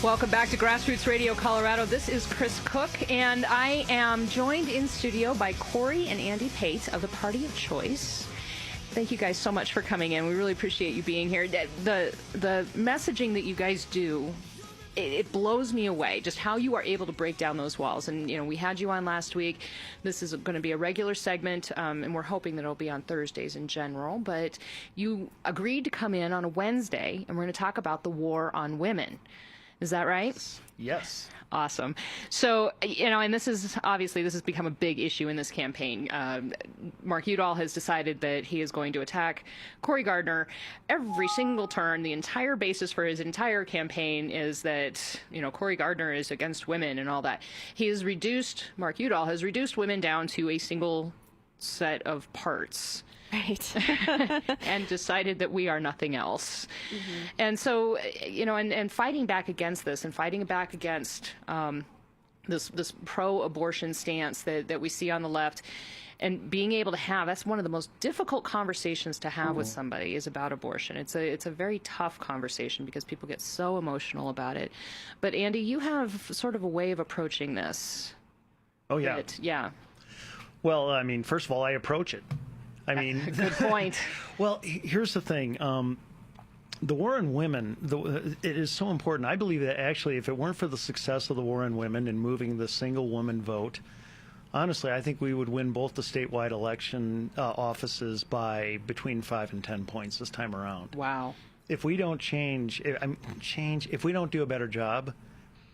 Welcome back to Grassroots Radio Colorado. This is Kris Cook, and I am joined in studio by Corey and Andy Pate of the Party of Choice. Thank you guys so much for coming in. We really appreciate you being here. The messaging that you guys do, it blows me away, just how you are able to break down those walls. And, you know, we had you on last week. This is going to be a regular segment, and we're hoping that it'll be on Thursdays in general. But you agreed to come in on a Wednesday, and we're going to talk about the war on women. Is that right? Yes. Awesome. So, you know, and this has become a big issue in this campaign. Mark Udall has decided that he is going to attack Cory Gardner every single turn. The entire basis for his entire campaign is that, you know, Cory Gardner is against women and all that. Mark Udall has reduced women down to a single set of parts. Right. And decided that we are nothing else. Mm-hmm. And so, you know, and fighting back against this and fighting back against this pro-abortion stance that we see on the left, and being able to have, that's one of the most difficult conversations to have with somebody, is about abortion. It's a very tough conversation because people get so emotional about it. But Andy, you have sort of a way of approaching this. Oh, yeah. Yeah. Well, I mean, first of all, I approach it. I mean, good point. Well, here's the thing. The war on women, it is so important. I believe that actually, if it weren't for the success of the war on women and moving the single woman vote, honestly, I think we would win both the statewide election offices by between 5 and 10 points this time around. Wow. If we don't if we don't do a better job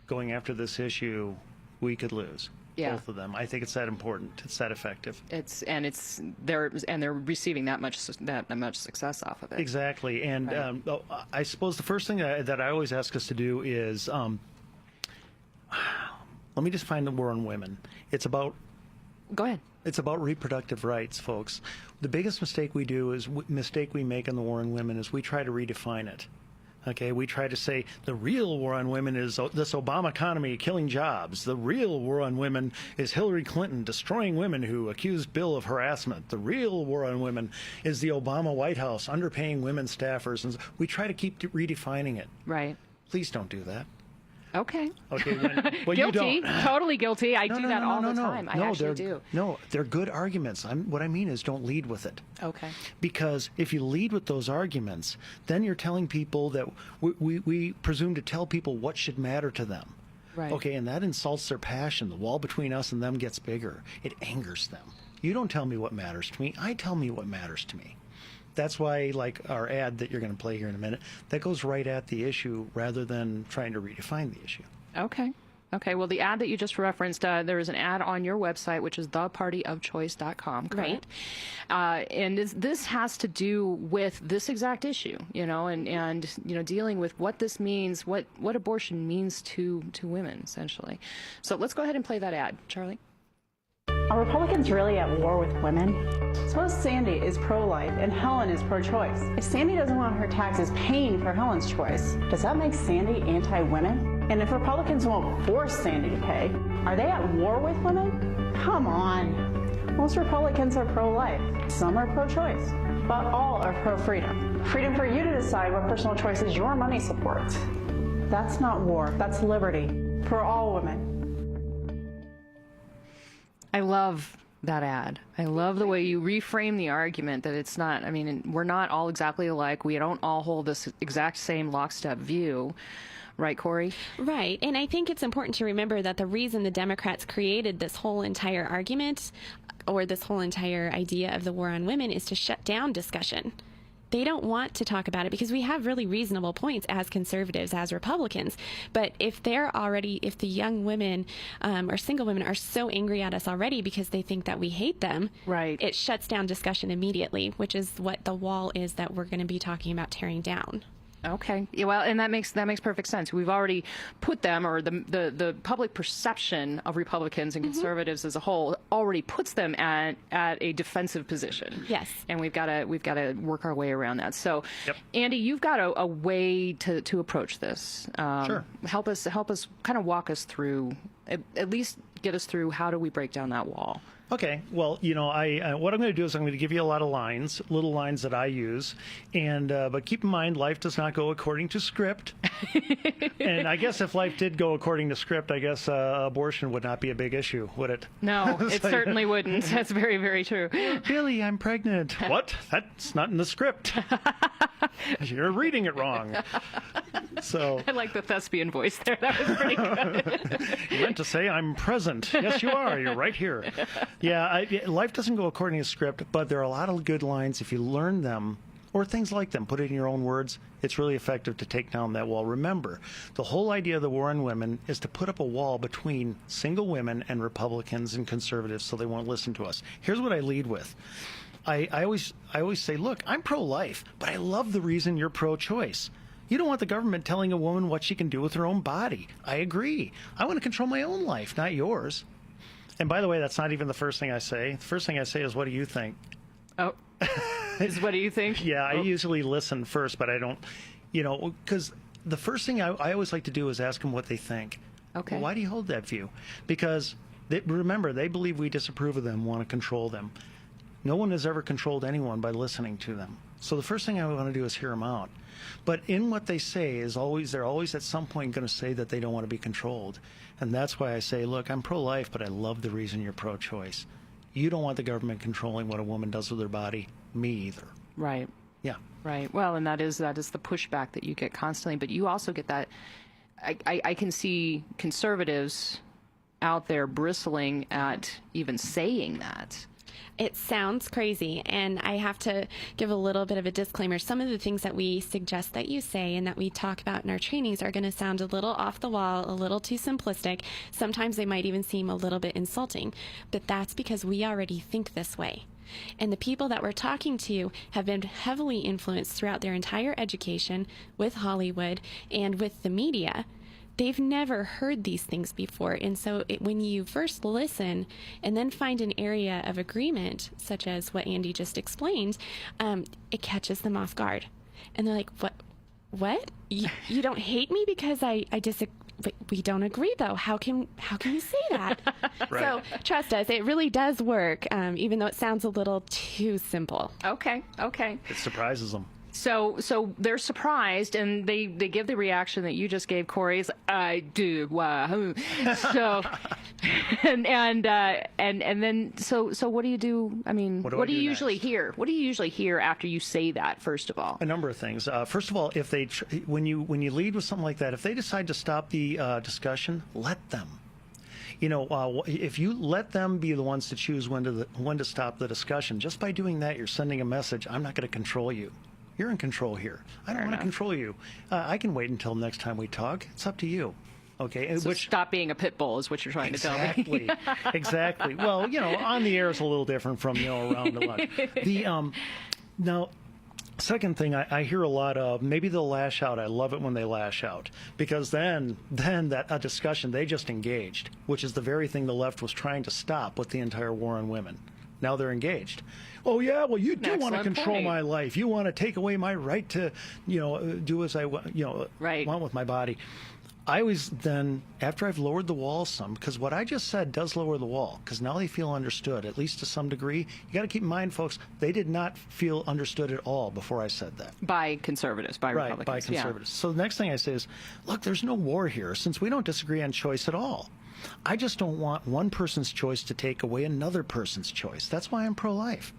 going after this issue, we could lose. Yeah. Both of them. I think it's that important. It's that effective. They're receiving that much success off of it. Exactly. And right. I suppose the first thing that I always ask us to do is, let me just find the war on women. It's about. Go ahead. It's about reproductive rights, folks. The biggest mistake we make in the war on women is we try to redefine it. Okay, we try to say the real war on women is this Obama economy killing jobs. The real war on women is Hillary Clinton destroying women who accused Bill of harassment. The real war on women is the Obama White House underpaying women staffers. And we try to keep redefining it. Right. Please don't do that. Okay. Okay. Well, guilty. You don't. Totally guilty. I do that all the time. I actually do. No, they're good arguments. What I mean is, don't lead with it. Okay. Because if you lead with those arguments, then you're telling people that we presume to tell people what should matter to them. Right. Okay, and that insults their passion. The wall between us and them gets bigger. It angers them. You don't tell me what matters to me. I tell me what matters to me. That's why, like our ad that you're going to play here in a minute, that goes right at the issue rather than trying to redefine the issue. Okay. Okay. Well, the ad that you just referenced, there is an ad on your website, which is thepartyofchoice.com, correct? Right. And this has to do with this exact issue, you know, and you know, dealing with what this means, what abortion means to women, essentially. So let's go ahead and play that ad, Charlie. Are Republicans really at war with women? Suppose Sandy is pro-life and Helen is pro-choice. If Sandy doesn't want her taxes paying for Helen's choice, does that make Sandy anti-women? And if Republicans won't force Sandy to pay, are they at war with women? Come on. Most Republicans are pro-life. Some are pro-choice. But all are pro-freedom. Freedom for you to decide what personal choices your money supports. That's not war. That's liberty for all women. I love that ad. I love the way you reframe the argument that it's not, I mean, we're not all exactly alike. We don't all hold this exact same lockstep view. Right, Corey? Right. And I think it's important to remember that the reason the Democrats created this whole entire argument or this whole entire idea of the war on women is to shut down discussion. They don't want to talk about it because we have really reasonable points as conservatives, as Republicans. But if the young women or single women are so angry at us already because they think that we hate them, right, it shuts down discussion immediately, which is what the wall is that we're going to be talking about tearing down. Okay. Yeah, well, and that makes perfect sense. We've already put them, or the public perception of Republicans and conservatives as a whole already puts them at a defensive position. Yes. And we've got to work our way around that. So, yep. Andy, you've got a way to approach this. Sure. Help us kind of walk us through at least get us through how do we break down that wall? Okay, well, you know, what I'm going to do is I'm going to give you a lot of lines, little lines that I use, and but keep in mind, life does not go according to script. And I guess if life did go according to script, I guess abortion would not be a big issue, would it? No, it certainly wouldn't. That's very, very true. Billy, I'm pregnant. What? That's not in the script. You're reading it wrong. So I like the thespian voice there. That was pretty good. You meant to say I'm present. Yes, you are. You're right here. Yeah, life doesn't go according to script, but there are a lot of good lines if you learn them, or things like them, put it in your own words. It's really effective to take down that wall. Remember, the whole idea of the war on women is to put up a wall between single women and Republicans and conservatives so they won't listen to us. Here's what I lead with. I always say, look, I'm pro-life, but I love the reason you're pro-choice. You don't want the government telling a woman what she can do with her own body. I agree. I want to control my own life, not yours. And by the way, that's not even the first thing I say. The first thing I say is, what do you think? Oh, is what do you think? Yeah, I usually listen first, but I don't, you know, because the first thing I always like to do is ask them what they think. Okay. Well, why do you hold that view? Because, remember, they believe we disapprove of them, want to control them. No one has ever controlled anyone by listening to them. So the first thing I want to do is hear them out. But in what they say is always, they're always at some point going to say that they don't want to be controlled. And that's why I say, look, I'm pro-life, but I love the reason you're pro-choice. You don't want the government controlling what a woman does with her body. Me either. Right. Yeah. Right. Well, and that is the pushback that you get constantly. But you also get that. I can see conservatives out there bristling at even saying that. It sounds crazy, and I have to give a little bit of a disclaimer. Some of the things that we suggest that you say and that we talk about in our trainings are going to sound a little off the wall, a little too simplistic. Sometimes they might even seem a little bit insulting, but that's because we already think this way. And the people that we're talking to have been heavily influenced throughout their entire education with Hollywood and with the media. They've never heard these things before. And so when you first listen and then find an area of agreement, such as what Andy just explained, it catches them off guard. And they're like, what? You don't hate me because I disagree? We don't agree, though. How can you say that? Right. So trust us, it really does work, even though it sounds a little too simple. Okay. It surprises them. So they're surprised, and they give the reaction that you just gave, Corey. Is I do. Wow. So and then so what do you do? I mean, what do you usually hear? What do you usually hear after you say that? First of all, a number of things. First of all, if they when you lead with something like that, if they decide to stop the discussion, let them. You know, if you let them be the ones to choose when to stop the discussion, just by doing that, you're sending a message. I'm not going to control you. You're in control here. I don't want to control you. I can wait until next time we talk. It's up to you. Okay. So stop being a pit bull is what you're trying to tell me. Exactly. Well, you know, on the air is a little different from, you know, around the lunch. Now, second thing, I hear a lot of, maybe they'll lash out. I love it when they lash out, because then that discussion, they just engaged, which is the very thing the left was trying to stop with the entire war on women. Now they're engaged. Oh, yeah, well, you do want to control my life. You want to take away my right to, you know, do as I want with my body. I always then, after I've lowered the wall some, because what I just said does lower the wall, because now they feel understood, at least to some degree. You got to keep in mind, folks, they did not feel understood at all before I said that. By conservatives, by Republicans. Right, by conservatives. Yeah. So the next thing I say is, look, there's no war here, since we don't disagree on choice at all. I just don't want one person's choice to take away another person's choice. That's why I'm pro-life.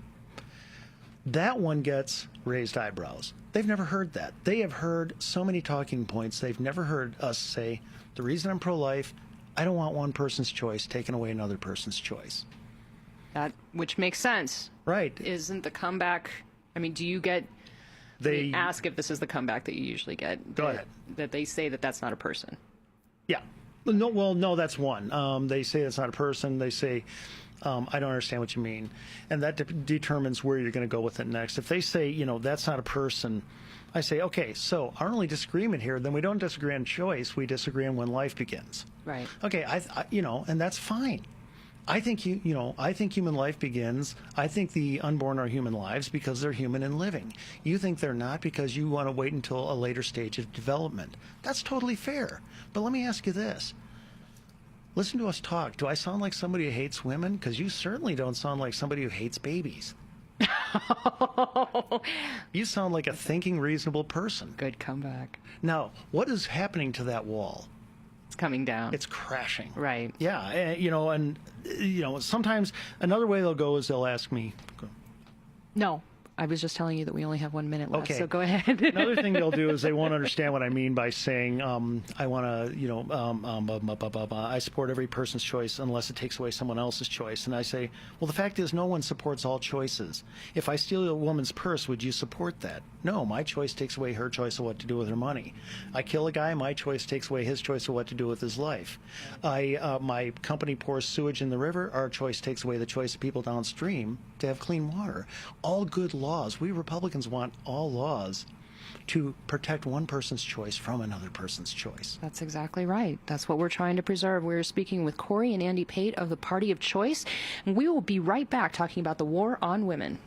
That one gets raised eyebrows. They've never heard that. They have heard so many talking points. They've never heard us say, the reason I'm pro-life, I don't want one person's choice taking away another person's choice. That, which makes sense. Right. Isn't the comeback, I mean, do you get, they ask if this is the comeback that you usually get. Go ahead. That they say that that's not a person. Yeah. No, well, no, that's one. They say it's not a person. They say, I don't understand what you mean. And that determines where you're going to go with it next. If they say, you know, that's not a person, I say, okay, so our only disagreement here, then we don't disagree on choice. We disagree on when life begins. Right. Okay, I you know, and that's fine. I think I think human life begins. I think the unborn are human lives because they're human and living. You think they're not because you want to wait until a later stage of development. That's totally fair. But let me ask you this. Listen to us talk. Do I sound like somebody who hates women? Because you certainly don't sound like somebody who hates babies. You sound like a thinking, reasonable person. Good comeback. Now, what is happening to that wall? It's coming down. It's crashing. Right. Yeah, and sometimes another way they'll go is they'll ask me. No, I was just telling you that we only have 1 minute left, Okay. so go ahead. Another thing they'll do is they won't understand what I mean by saying, I want to, I support every person's choice unless it takes away someone else's choice. And I say, well, the fact is no one supports all choices. If I steal a woman's purse, would you support that? No, my choice takes away her choice of what to do with her money. I kill a guy, my choice takes away his choice of what to do with his life. My company pours sewage in the river, our choice takes away the choice of people downstream to have clean water. All good laws. We Republicans want all laws to protect one person's choice from another person's choice. That's exactly right. That's what we're trying to preserve. We're speaking with Corey and Andy Pate of the Party of Choice, and we will be right back talking about the war on women.